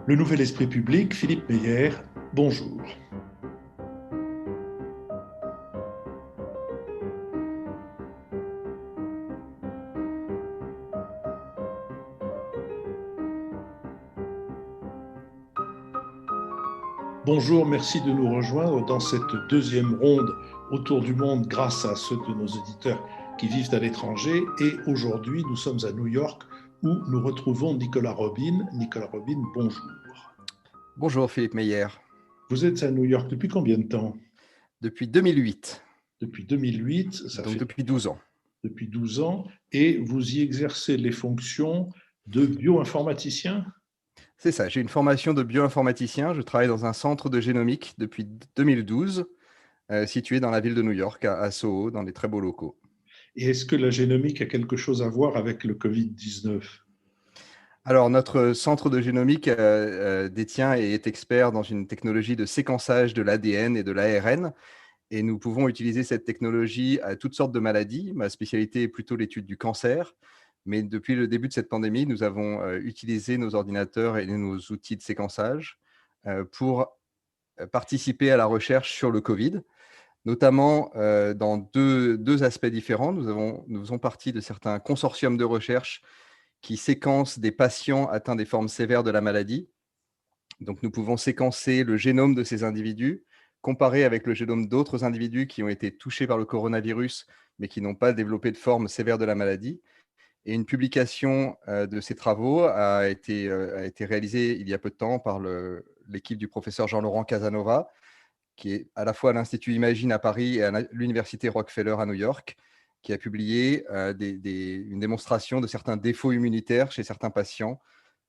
Le Nouvel Esprit Public, Philippe Meyer, bonjour. Bonjour, merci de nous rejoindre dans cette deuxième ronde autour du monde grâce à ceux de nos auditeurs qui vivent à l'étranger. Et aujourd'hui, nous sommes à New York où nous retrouvons Nicolas Robin. Nicolas Robin, bonjour. Bonjour Philippe Meyer. Vous êtes à New York depuis combien de temps? Depuis 2008, Depuis 2008, ça donc fait depuis 12 ans. depuis 12 ans, et vous y exercez les fonctions de bioinformaticien? C'est ça, j'ai une formation de bioinformaticien. Je travaille dans un centre de génomique depuis 2012, situé dans la ville de New York, à Soho, dans des très beaux locaux. Et est-ce que la génomique a quelque chose à voir avec le Covid-19? Alors, notre centre de génomique détient et est expert dans une technologie de séquençage de l'ADN et de l'ARN. Et nous pouvons utiliser cette technologie à toutes sortes de maladies. Ma spécialité est plutôt l'étude du cancer. Mais depuis le début de cette pandémie, nous avons utilisé nos ordinateurs et nos outils de séquençage pour participer à la recherche sur le Covid, notamment dans deux aspects différents. Nous faisons partie de certains consortiums de recherche qui séquencent des patients atteints des formes sévères de la maladie. Donc, nous pouvons séquencer le génome de ces individus, comparer avec le génome d'autres individus qui ont été touchés par le coronavirus, mais qui n'ont pas développé de forme sévère de la maladie. Et une publication de ces travaux a été réalisée il y a peu de temps par l'équipe du professeur Jean-Laurent Casanova, qui est à la fois à l'Institut Imagine à Paris et à l'Université Rockefeller à New York, qui a publié une démonstration de certains défauts immunitaires chez certains patients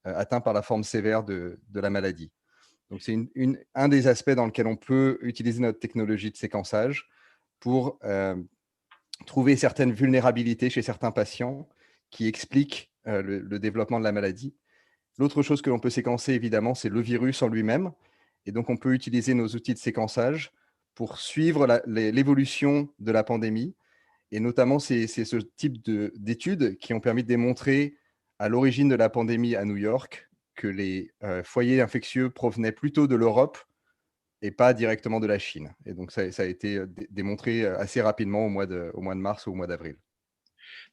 atteints par la forme sévère de la maladie. Donc, c'est un des aspects dans lequel on peut utiliser notre technologie de séquençage pour trouver certaines vulnérabilités chez certains patients qui expliquent le développement de la maladie. L'autre chose que l'on peut séquencer, évidemment, c'est le virus en lui-même. Et donc, on peut utiliser nos outils de séquençage pour suivre l'évolution de la pandémie. Et notamment, c'est ce type d'études qui ont permis de démontrer à l'origine de la pandémie à New York que les foyers infectieux provenaient plutôt de l'Europe et pas directement de la Chine. Et donc, ça a été démontré assez rapidement au mois de mars ou au mois d'avril.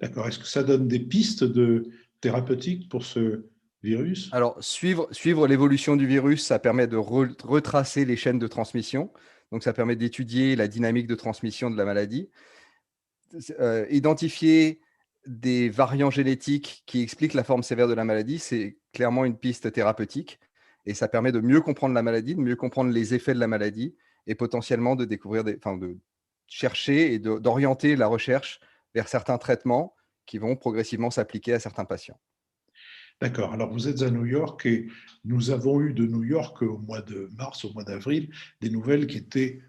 D'accord. Est-ce que ça donne des pistes de thérapeutiques pour ce virus? Alors, suivre l'évolution du virus, ça permet de retracer les chaînes de transmission. Donc, ça permet d'étudier la dynamique de transmission de la maladie. Identifier des variants génétiques qui expliquent la forme sévère de la maladie, c'est clairement une piste thérapeutique. Et ça permet de mieux comprendre la maladie, de mieux comprendre les effets de la maladie et potentiellement de découvrir, de chercher et d'orienter la recherche vers certains traitements qui vont progressivement s'appliquer à certains patients. D'accord. Alors, vous êtes à New York et nous avons eu de New York au mois de mars, au mois d'avril, des nouvelles qui étaient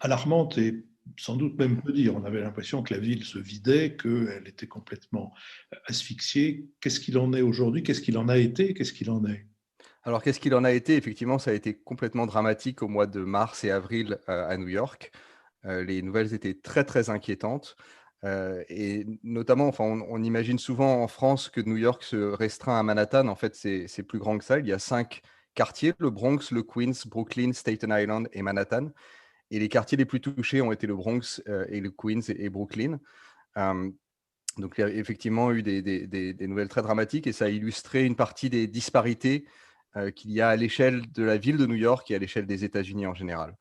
alarmantes et sans doute même peu dire. On avait l'impression que la ville se vidait, qu'elle était complètement asphyxiée. Qu'est-ce qu'il en est aujourd'hui? Qu'est-ce qu'il en a été? Qu'est-ce qu'il en est? Alors, qu'est-ce qu'il en a été? Effectivement, ça a été complètement dramatique au mois de mars et avril à New York. Les nouvelles étaient très, très inquiétantes. Et notamment, enfin, on imagine souvent en France que New York se restreint à Manhattan. En fait, c'est plus grand que ça. Il y a 5 quartiers, le Bronx, le Queens, Brooklyn, Staten Island et Manhattan. Et les quartiers les plus touchés ont été le Bronx et le Queens et Brooklyn. Euh, donc, il y a effectivement eu des nouvelles très dramatiques et ça a illustré une partie des disparités qu'il y a à l'échelle de la ville de New York et à l'échelle des États-Unis en général.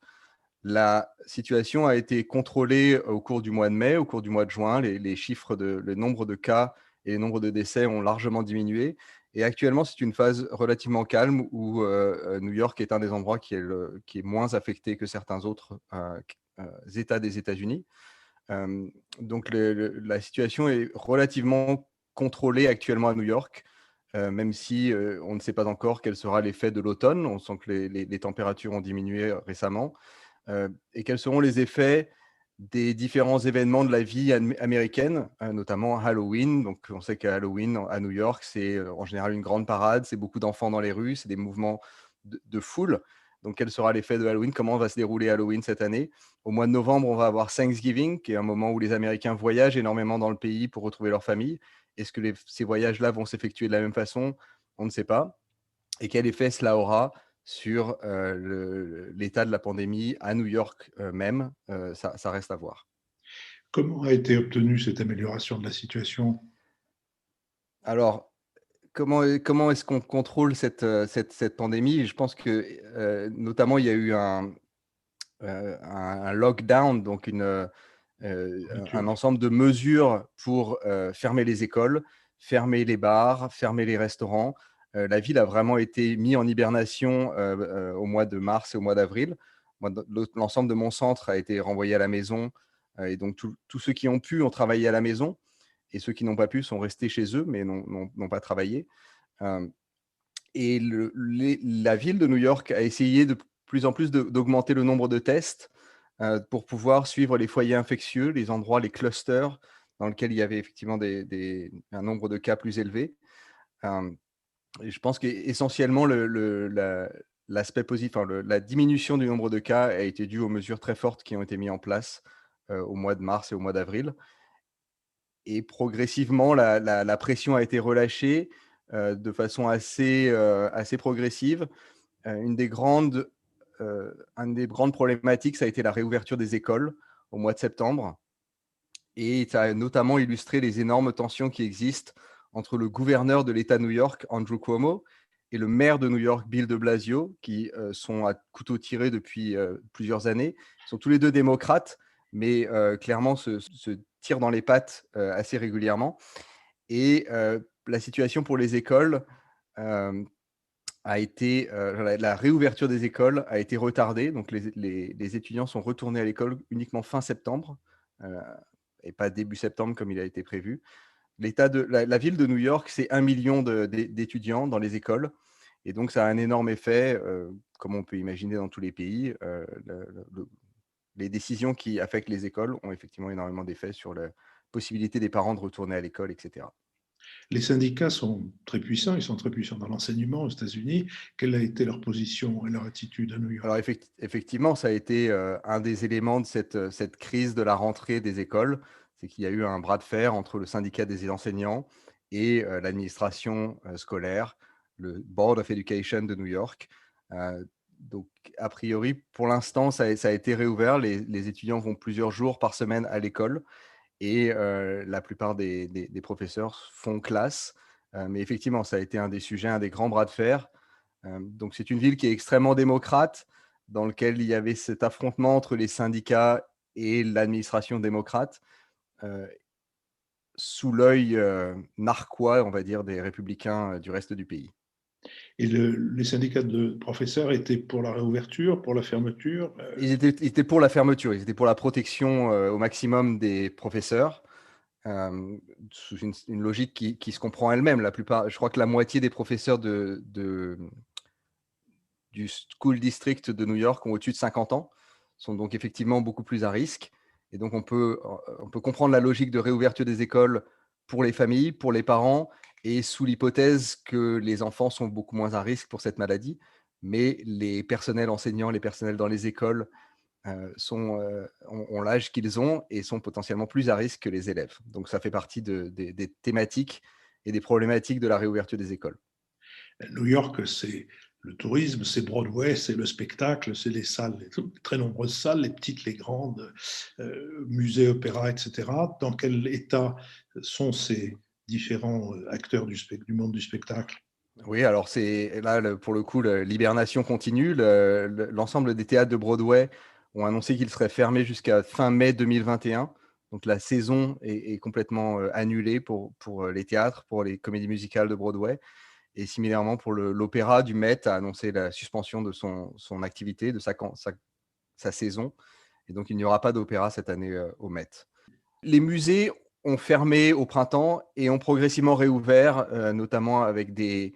La situation a été contrôlée au cours du mois de mai, au cours du mois de juin. Les chiffres le nombre de cas et le nombre de décès ont largement diminué. Et actuellement, c'est une phase relativement calme où New York est un des endroits qui est moins affecté que certains autres États des États-Unis. Donc, la situation est relativement contrôlée actuellement à New York, même si on ne sait pas encore quel sera l'effet de l'automne. On sent que les températures ont diminué récemment. Et quels seront les effets des différents événements de la vie américaine, notamment Halloween. Donc, on sait qu'à Halloween, à New York, c'est en général une grande parade, c'est beaucoup d'enfants dans les rues, c'est des mouvements de foule. Donc, quel sera l'effet de Halloween? Comment va se dérouler Halloween cette année? Au mois de novembre, on va avoir Thanksgiving, qui est un moment où les Américains voyagent énormément dans le pays pour retrouver leur famille. Est-ce que ces voyages-là vont s'effectuer de la même façon? On ne sait pas. et quel effet cela aura sur l'état de la pandémie à New York même, ça reste à voir. Comment a été obtenue cette amélioration de la situation? Alors, comment est-ce qu'on contrôle cette pandémie? Je pense que, notamment, il y a eu un lockdown, donc un Fermeture. ensemble de mesures pour fermer les écoles, fermer les bars, fermer les restaurants. La ville a vraiment été mise en hibernation au mois de mars et au mois d'avril. Moi, l'ensemble de mon centre a été renvoyé à la maison, et donc tous ceux qui ont pu ont travaillé à la maison, et ceux qui n'ont pas pu sont restés chez eux, mais n'ont pas travaillé. Euh, et la ville de New York a essayé de plus en plus d'augmenter le nombre de tests pour pouvoir suivre les foyers infectieux, les endroits, les clusters dans lesquels il y avait effectivement un nombre de cas plus élevé. Euh, et je pense qu'essentiellement, l'aspect positif, enfin, la diminution du nombre de cas a été due aux mesures très fortes qui ont été mises en place au mois de mars et au mois d'avril. Et progressivement, la pression a été relâchée de façon assez progressive. Une des grandes problématiques, ça a été la réouverture des écoles au mois de septembre. Et ça a notamment illustré les énormes tensions qui existent entre le gouverneur de l'État de New York, Andrew Cuomo, et le maire de New York, Bill de Blasio, qui sont à couteau tiré depuis plusieurs années. Ils sont tous les deux démocrates, mais clairement se tirent dans les pattes assez régulièrement. Et la situation pour les écoles euh, a été, la réouverture des écoles a été retardée. Donc les étudiants sont retournés à l'école uniquement fin septembre et pas début septembre comme il a été prévu. La ville de New York, c'est 1 million d'étudiants dans les écoles. Et donc, ça a un énorme effet, comme on peut imaginer dans tous les pays. Les décisions qui affectent les écoles ont effectivement énormément d'effets sur la possibilité des parents de retourner à l'école, etc. Les syndicats sont très puissants, ils sont très puissants dans l'enseignement aux États-Unis. Quelle a été leur position et leur attitude à New Alors, York? effectivement, ça a été un des éléments de cette crise de la rentrée des écoles. C'est qu'il y a eu un bras de fer entre le syndicat des enseignants et l'administration scolaire, le Board of Education de New York. Donc, a priori, pour l'instant, ça a été réouvert. Les étudiants vont plusieurs jours par semaine à l'école et la plupart des professeurs font classe. Mais effectivement, ça a été un des sujets, un des grands bras de fer. Donc, c'est une ville qui est extrêmement démocrate, dans lequel il y avait cet affrontement entre les syndicats et l'administration démocrate, euh, sous l'œil narquois, on va dire, des républicains du reste du pays. Et les syndicats de professeurs étaient pour la réouverture, pour la fermeture? Ils étaient pour la fermeture, ils étaient pour la protection au maximum des professeurs, sous une logique qui se comprend elle-même. La plupart, je crois que la moitié des professeurs du School District de New York ont au-dessus de 50 ans, sont donc effectivement beaucoup plus à risque. Et donc, on peut comprendre la logique de réouverture des écoles pour les familles, pour les parents, et sous l'hypothèse que les enfants sont beaucoup moins à risque pour cette maladie. Mais les personnels enseignants, les personnels dans les écoles ont l'âge qu'ils ont et sont potentiellement plus à risque que les élèves. Donc, ça fait partie des thématiques et des problématiques de la réouverture des écoles. New York, c'est le tourisme, c'est Broadway, c'est le spectacle, c'est les salles, les très nombreuses salles, les petites, les grandes, musées, opéras, etc. Dans quel état sont ces différents acteurs du monde du spectacle? Oui, alors c'est là, pour le coup, l'hibernation continue. L'ensemble des théâtres de Broadway ont annoncé qu'ils seraient fermés jusqu'à fin mai 2021. Donc la saison est complètement annulée pour les théâtres, pour les comédies musicales de Broadway. Et similairement, pour l'opéra du Met a annoncé la suspension de son activité, de sa saison. Et donc, il n'y aura pas d'opéra cette année au Met. Les musées ont fermé au printemps et ont progressivement réouvert, notamment avec des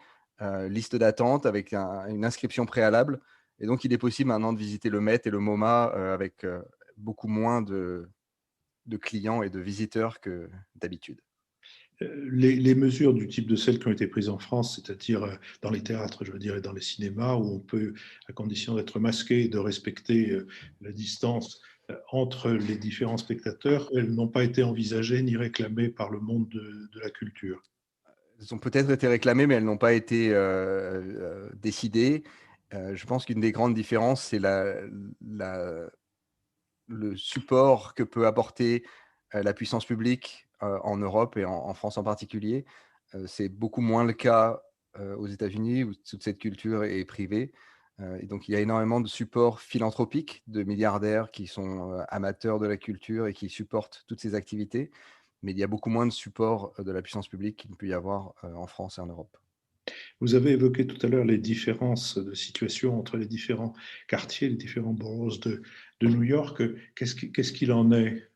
listes d'attente, avec une inscription préalable. Et donc, il est possible maintenant de visiter le Met et le MoMA avec beaucoup moins de clients et de visiteurs que d'habitude. Les mesures du type de celles qui ont été prises en France, c'est-à-dire dans les théâtres, je veux dire, et dans les cinémas, où on peut, à condition d'être masqué et de respecter la distance entre les différents spectateurs, elles n'ont pas été envisagées ni réclamées par le monde de la culture. elles ont peut-être été réclamées, mais elles n'ont pas été décidées. Je pense qu'une des grandes différences, c'est la- le support que peut apporter la puissance publique en Europe et en France en particulier. C'est beaucoup moins le cas aux États-Unis, où toute cette culture est privée. Et donc, il y a énormément de supports philanthropiques, de milliardaires qui sont amateurs de la culture et qui supportent toutes ces activités. Mais il y a beaucoup moins de support de la puissance publique qu'il ne peut y avoir en France et en Europe. Vous avez évoqué tout à l'heure les différences de situation entre les différents quartiers, les différents boroughs de New York. Qu'est-ce qu'il en est?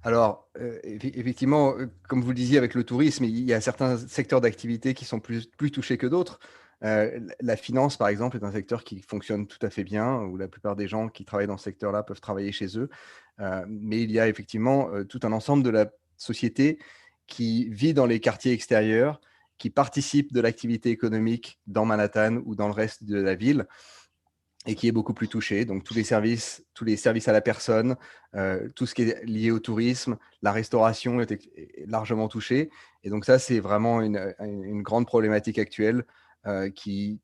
Alors, effectivement, comme vous le disiez avec le tourisme, il y a certains secteurs d'activité qui sont plus touchés que d'autres. La finance, par exemple, est un secteur qui fonctionne tout à fait bien, où la plupart des gens qui travaillent dans ce secteur-là peuvent travailler chez eux. Mais il y a effectivement tout un ensemble de la société qui vit dans les quartiers extérieurs, qui participe de l'activité économique dans Manhattan ou dans le reste de la ville et qui est beaucoup plus touché. Donc, tous les services à la personne, tout ce qui est lié au tourisme, la restauration est largement touché. Et donc, ça, c'est vraiment une grande problématique actuelle qui,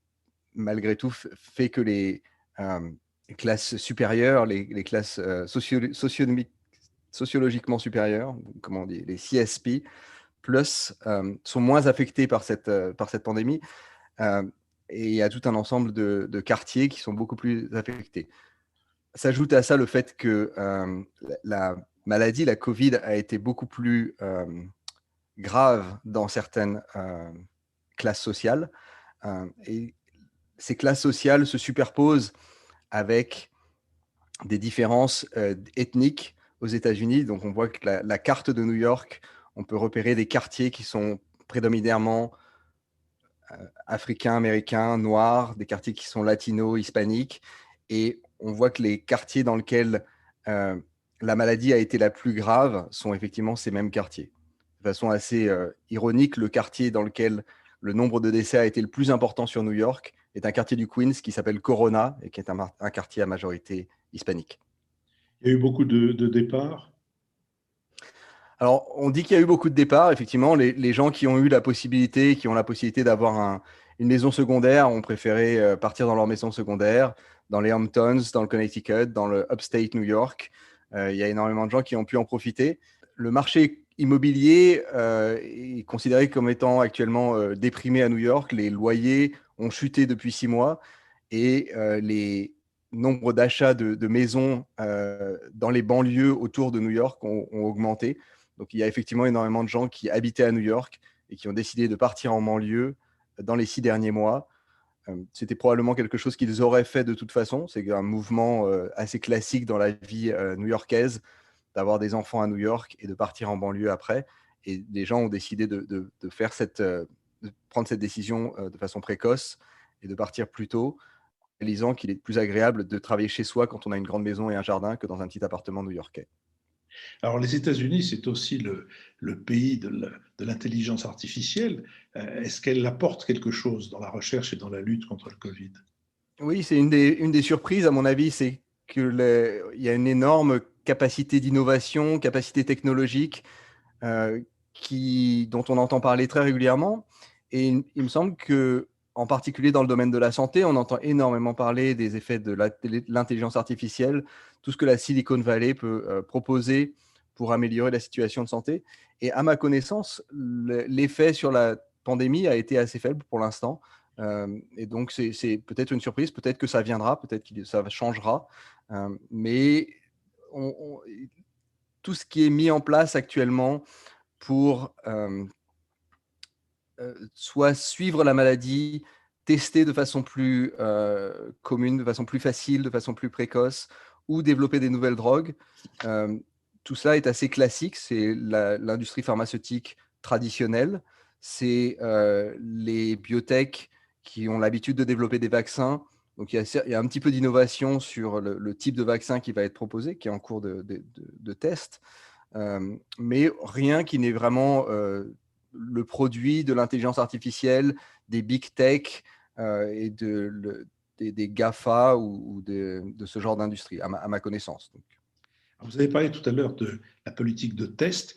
malgré tout, fait que euh, les classes supérieures, les classes sociologiquement supérieures, comment on dit, les CSP, plus, sont moins affectées par cette pandémie. Euh, et il y a tout un ensemble de quartiers qui sont beaucoup plus affectés. S'ajoute à ça le fait que la maladie, la Covid, a été beaucoup plus grave dans certaines classes sociales. Et ces classes sociales se superposent avec des différences ethniques aux États-Unis. Donc on voit que la carte de New York, on peut repérer des quartiers qui sont prédominamment africains, américains, noirs, des quartiers qui sont latinos, hispaniques. Et on voit que les quartiers dans lesquels la maladie a été la plus grave sont effectivement ces mêmes quartiers. De façon assez ironique, le quartier dans lequel le nombre de décès a été le plus important sur New York est un quartier du Queens qui s'appelle Corona et qui est un quartier à majorité hispanique. Il y a eu beaucoup de départs. Alors, on dit qu'il y a eu beaucoup de départs. Effectivement, les gens qui ont eu la possibilité, qui ont la possibilité d'avoir une maison secondaire, ont préféré partir dans leur maison secondaire, dans les Hamptons, dans le Connecticut, dans le Upstate New York. Il y a énormément de gens qui ont pu en profiter. Le marché immobilier est considéré comme étant actuellement déprimé à New York. Les loyers ont chuté depuis 6 mois et les nombres d'achats de maisons dans les banlieues autour de New York ont augmenté. Donc, il y a effectivement énormément de gens qui habitaient à New York et qui ont décidé de partir en banlieue dans les 6 derniers mois. C'était probablement quelque chose qu'ils auraient fait de toute façon. C'est un mouvement assez classique dans la vie new-yorkaise d'avoir des enfants à New York et de partir en banlieue après. Et les gens ont décidé de faire de prendre cette décision de façon précoce et de partir plus tôt, réalisant qu'il est plus agréable de travailler chez soi quand on a une grande maison et un jardin que dans un petit appartement new-yorkais. Alors, les États-Unis, c'est aussi le pays de l'intelligence artificielle. Est-ce qu'elle apporte quelque chose dans la recherche et dans la lutte contre le Covid? Oui, c'est une des surprises, à mon avis, c'est il y a une énorme capacité d'innovation, capacité technologique euh, dont on entend parler très régulièrement. Et il me semble que, en particulier dans le domaine de la santé, on entend énormément parler des effets de l'intelligence artificielle, tout ce que la Silicon Valley peut proposer pour améliorer la situation de santé. Et à ma connaissance, l'effet sur la pandémie a été assez faible pour l'instant. Et donc, c'est peut-être une surprise, peut-être que ça viendra, peut-être que ça changera. Mais on, on, tout ce qui est mis en place actuellement pour soit suivre la maladie, tester de façon plus commune, de façon plus facile, de façon plus précoce, ou développer des nouvelles drogues. Euh, Tout cela est assez classique. C'est l'industrie pharmaceutique traditionnelle. C'est les biotech qui ont l'habitude de développer des vaccins. Donc, il y a un petit peu d'innovation sur le type de vaccin qui va être proposé, qui est en cours de test. Mais rien qui n'est vraiment le produit de l'intelligence artificielle, des big tech et des GAFA ou de ce genre d'industrie, à ma connaissance. Donc. Vous avez parlé tout à l'heure de la politique de test.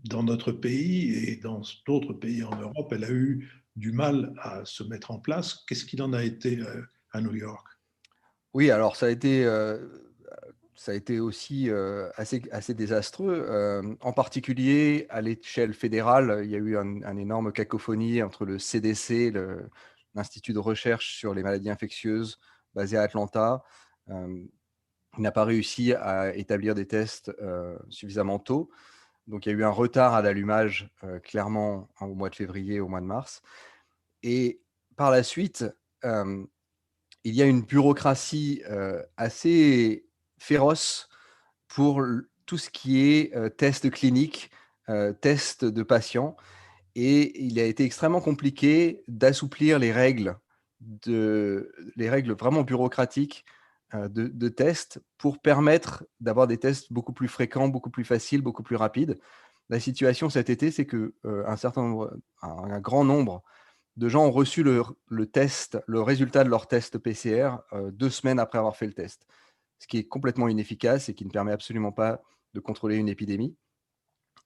dans notre pays et dans d'autres pays en Europe, elle a eu du mal à se mettre en place. Qu'est-ce qu'il en a été à New York? Oui, alors ça a été aussi, assez désastreux, en particulier à l'échelle fédérale. Il y a eu un énorme cacophonie entre le CDC, l'Institut de recherche sur les maladies infectieuses basé à Atlanta. Il n'a pas réussi à établir des tests, suffisamment tôt. Donc il y a eu un retard à l'allumage, clairement, hein, au mois de février, au mois de mars et par la suite, hem il y a une bureaucratie, assez féroce pour tout ce qui est, tests cliniques, tests de patients et il a été extrêmement compliqué d'assouplir les règles vraiment bureaucratiques, de tests pour permettre d'avoir des tests beaucoup plus fréquents, beaucoup plus faciles, beaucoup plus rapides. La situation cet été, c'est que, un grand nombre de gens ont reçu le résultat de leur test PCR, 2 semaines après avoir fait le test. Ce qui est complètement inefficace et qui ne permet absolument pas de contrôler une épidémie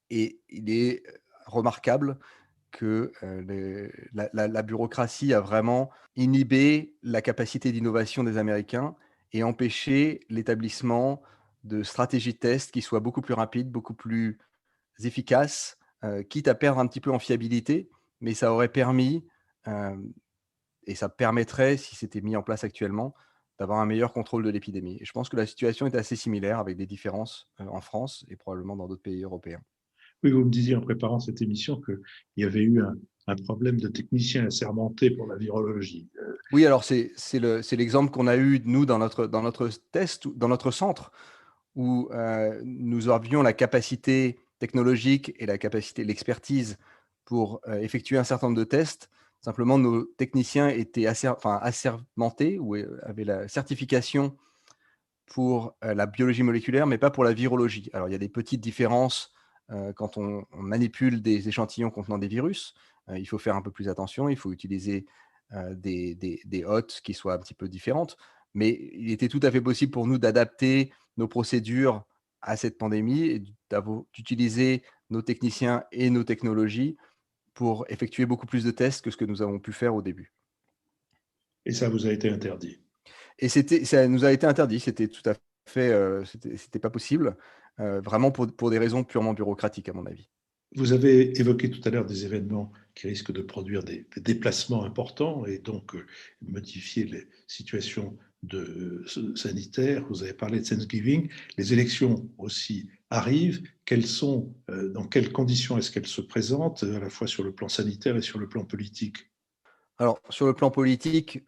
et il est, remarquable que, la bureaucratie a vraiment inhibé la capacité d'innovation des Américains et empêché l'établissement de stratégies de test qui soient beaucoup plus rapides, beaucoup plus efficaces, quitte à perdre un petit peu en fiabilité, mais ça aurait permis, hem et ça permettrait, si c'était mis en place actuellement, d'avoir un meilleur contrôle de l'épidémie et je pense que la situation est assez similaire avec des différences, en France et probablement dans d'autres pays européens. Oui, vous me disiez en préparant cette émission qu'il y avait eu un problème de technicien assermenté pour la virologie. Oui, alors c'est l'exemple qu'on a eu nous dans notre test, dans notre centre où, nous avions la capacité technologique et la capacité, l'expertise pour, effectuer un certain nombre de tests. Simplement, nos techniciens étaient assermentés ou, avaient la certification pour, la biologie moléculaire, mais pas pour la virologie. Alors il y a des petites différences, quand on manipule des échantillons contenant des virus. Il faut faire un peu plus attention, il faut utiliser, des hôtes qui soient un petit peu différentes. Mais il était tout à fait possible pour nous d'adapter nos procédures à cette pandémie et d'utiliser nos techniciens et nos technologies pour effectuer beaucoup plus de tests que ce que nous avons pu faire au début. Et ça vous a été interdit. Et ça nous a été interdit, c'était tout à fait, c'était pas possible, vraiment pour des raisons purement bureaucratiques à mon avis. Vous avez évoqué tout à l'heure des événements qui risquent de produire des déplacements importants et donc modifier les situations sanitaires. Vous avez parlé de Thanksgiving. Les élections aussi arrivent. Dans quelles conditions est-ce qu'elles se présentent, à la fois sur le plan sanitaire et sur le plan politique? Alors sur le plan politique,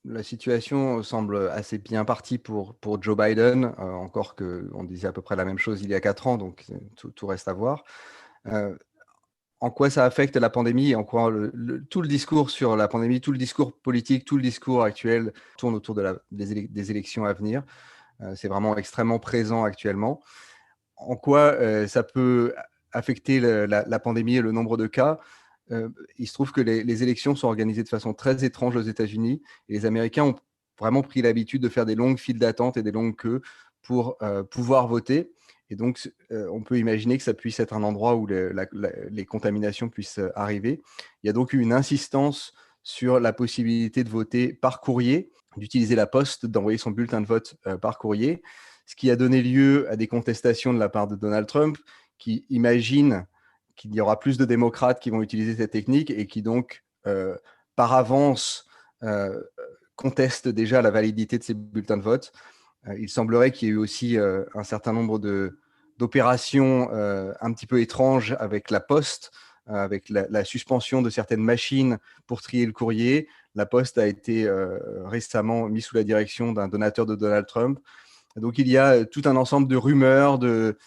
la situation semble assez bien partie pour Joe Biden, encore qu'on disait à peu près la même chose il y a 4 ans, donc tout reste à voir. Heu, En quoi ça affecte la pandémie et en quoi tout le discours sur la pandémie, tout le discours politique, tout le discours actuel tourne autour de des élections à venir. C'est vraiment extrêmement présent actuellement. En quoi, ça peut affecter la pandémie et le nombre de cas? Il se trouve que les élections sont organisées de façon très étrange aux États-Unis et les Américains ont vraiment pris l'habitude de faire des longues files d'attente et des longues queues pour, pouvoir voter et donc on peut imaginer que ça puisse être un endroit où les contaminations puissent, arriver. Il y a donc eu une insistance sur la possibilité de voter par courrier, d'utiliser la poste, d'envoyer son bulletin de vote, par courrier, ce qui a donné lieu à des contestations de la part de Donald Trump, qui imagine qu'il y aura plus de démocrates qui vont utiliser cette technique et qui donc, par avance, contestent déjà la validité de ces bulletins de vote. Il semblerait qu'il y ait eu aussi, un certain nombre d'opérations, un petit peu étranges avec la poste, avec la suspension de certaines machines pour trier le courrier. La poste a été, récemment mise sous la direction d'un donateur de Donald Trump. Donc il y a tout un ensemble de rumeurs, de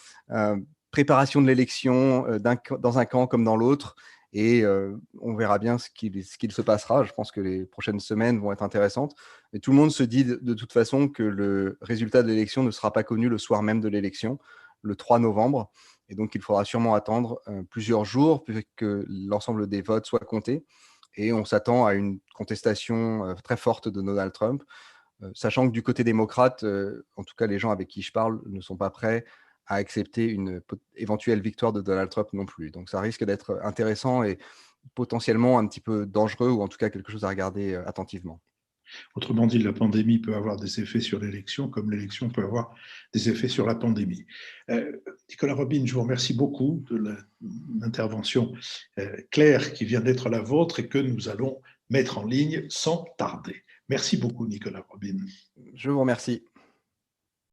préparation de l'élection, dans un camp comme dans l'autre. Et on verra bien ce qu'il se passera. Je pense que les prochaines semaines vont être intéressantes. Et tout le monde se dit de toute façon que le résultat de l'élection ne sera pas connu le soir même de l'élection, le 3 novembre. Et donc il faudra sûrement attendre plusieurs jours pour que l'ensemble des votes soient comptés. Et on s'attend à une contestation très forte de Donald Trump. Sachant que du côté démocrate, en tout cas les gens avec qui je parle ne sont pas prêts à accepter une éventuelle victoire de Donald Trump non plus. Donc ça risque d'être intéressant et potentiellement un petit peu dangereux, ou en tout cas quelque chose à regarder attentivement. Autrement dit, la pandémie peut avoir des effets sur l'élection, comme l'élection peut avoir des effets sur la pandémie. Nicolas Robin, je vous remercie beaucoup de l'intervention claire qui vient d'être la vôtre et que nous allons mettre en ligne sans tarder. Merci beaucoup, Nicolas Robin. Je vous remercie.